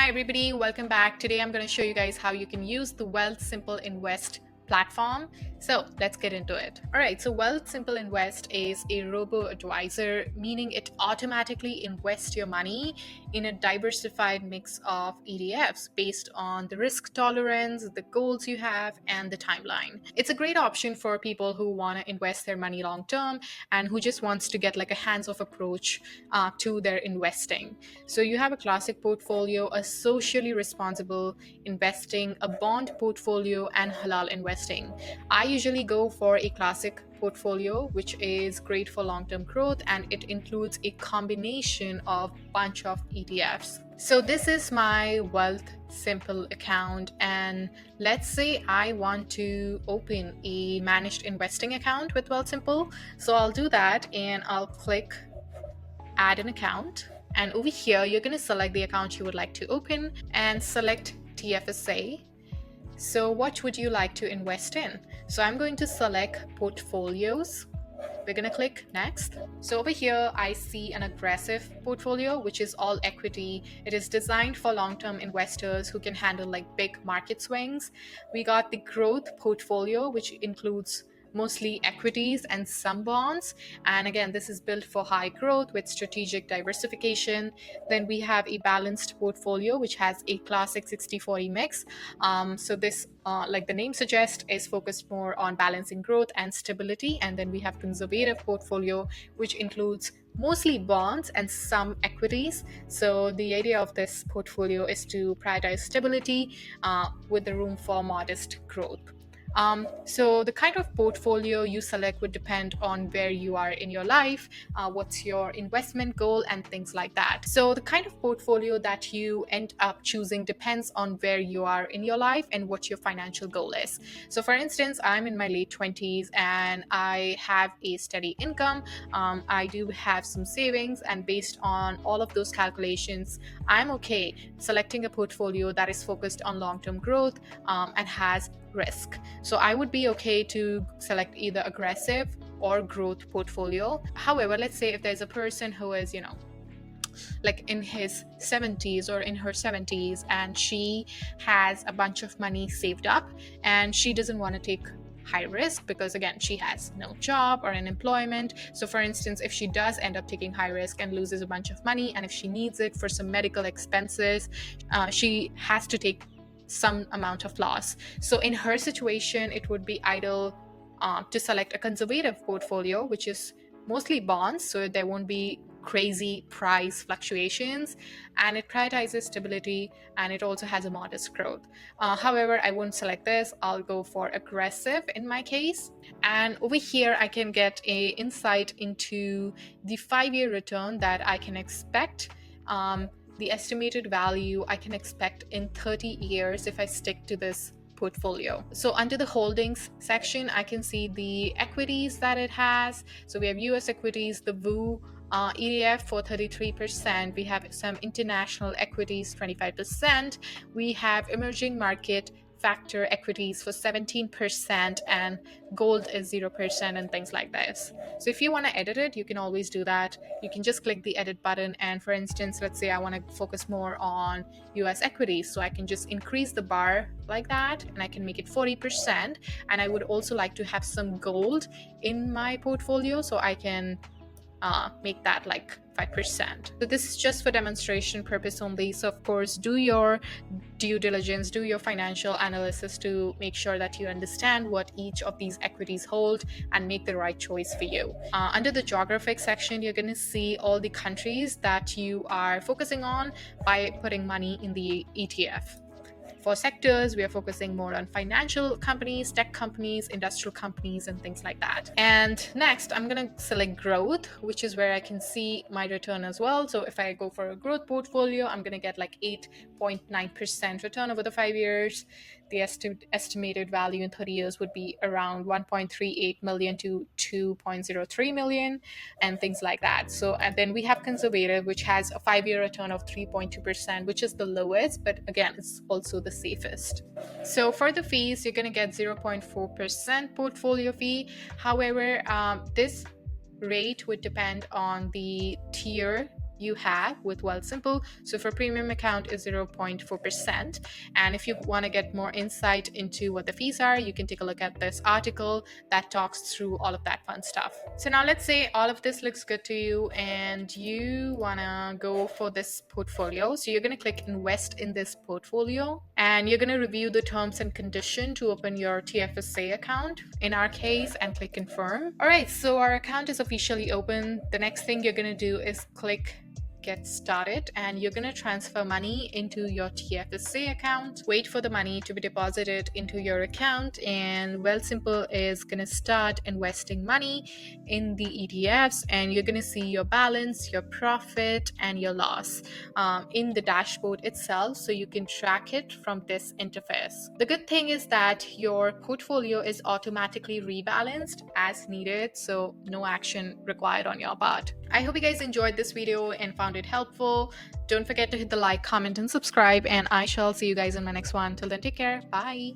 everybody, welcome back. Today I'm going to show you guys how you can use the Wealthsimple Invest platform. So let's get into it. All right, so Wealthsimple Invest is a robo-advisor, meaning it automatically invests your money in a diversified mix of ETFs based on the risk tolerance, the goals you have, and the timeline. It's a great option for people who want to invest their money long term and who just wants to get like a hands-off approach to their investing. So you have a classic portfolio, a socially responsible investing, a bond portfolio, and halal investing. I usually go for a classic portfolio, which is great for long-term growth, and it includes a combination of bunch of ETFs. So this is my Wealthsimple account, and let's say I want to open a managed investing account with Wealthsimple. So I'll do that and I'll click add an account, and over here you're going to select the account you would like to open and select TFSA. So what would you like to invest in? So I'm going to select portfolios. We're going to click next. So over here I see an aggressive portfolio, which is all equity. It is designed for long-term investors who can handle like big market swings. We got the growth portfolio, which includes mostly equities and some bonds, and again this is built for high growth with strategic diversification. Then we have a balanced portfolio, which has a classic 60-40 mix. So this like the name suggests, is focused more on balancing growth and stability. And then we have conservative portfolio, which includes mostly bonds and some equities. So the idea of this portfolio is to prioritize stability with the room for modest growth. So the kind of portfolio you select would depend on where you are in your life, what's your investment goal, and things like that. So the kind of portfolio that you end up choosing depends on where you are in your life and what your financial goal is. So for instance, I'm in my late 20s and I have a steady income. I do have some savings, and based on all of those calculations, I'm okay selecting a portfolio that is focused on long-term growth and has risk. So I would be okay to select either aggressive or growth portfolio. However, let's say if there's a person who is, like in his 70s or in her 70s, and she has a bunch of money saved up and she doesn't want to take high risk because again she has no job or unemployment. So for instance, if she does end up taking high risk and loses a bunch of money, and if she needs it for some medical expenses, she has to take some amount of loss. So in her situation, it would be ideal to select a conservative portfolio, which is mostly bonds, so there won't be crazy price fluctuations, and it prioritizes stability, and it also has a modest growth. However, I won't select this. I'll go for aggressive in my case, and over here I can get a insight into the 5-year return that I can expect. The estimated value I can expect in 30 years if I stick to this portfolio. So under the holdings section, I can see the equities that it has. So we have US equities, the VU ETF for 33%. We have some international equities, 25%. We have emerging market factor equities for 17%, and gold is 0%, and things like this. So if you want to edit it, you can always do that. You can just click the edit button, and for instance, let's say I want to focus more on US equities, so I can just increase the bar like that, and I can make it 40%. And I would also like to have some gold in my portfolio, so I can make that like 5%. So this is just for demonstration purpose only. So of course, do your due diligence, do your financial analysis to make sure that you understand what each of these equities hold and make the right choice for you. Under the geographic section, you're going to see all the countries that you are focusing on by putting money in the ETF. For sectors, we are focusing more on financial companies, tech companies, industrial companies, and things like that. And next, I'm going to select growth, which is where I can see my return as well. So if I go for a growth portfolio, I'm going to get like 8.9% return over the 5 years. The estimated value in 30 years would be around 1.38 million to 2.03 million, and things like that. So, and then we have conservative, which has a 5-year return of 3.2%, which is the lowest, but again, it's also the safest. So for the fees, you're going to get 0.4% portfolio fee. However, this rate would depend on the tier you have with Wealthsimple. So for premium account is 0.4%. And if you want to get more insight into what the fees are, you can take a look at this article that talks through all of that fun stuff. So now let's say all of this looks good to you and you want to go for this portfolio. So you're going to click invest in this portfolio and you're going to review the terms and condition to open your TFSA account in our case and click confirm. All right, so our account is officially open. The next thing you're going to do is click get started and you're going to transfer money into your TFSA account. Wait for the money to be deposited into your account and Wealthsimple is going to start investing money in the ETFs and you're going to see your balance, your profit and your loss in the dashboard itself, so you can track it from this interface. The good thing is that your portfolio is automatically rebalanced as needed, so no action required on your part. I hope you guys enjoyed this video and found it helpful. Don't forget to hit the like, comment and subscribe, and I shall see you guys in my next one. Till then, take care. Bye.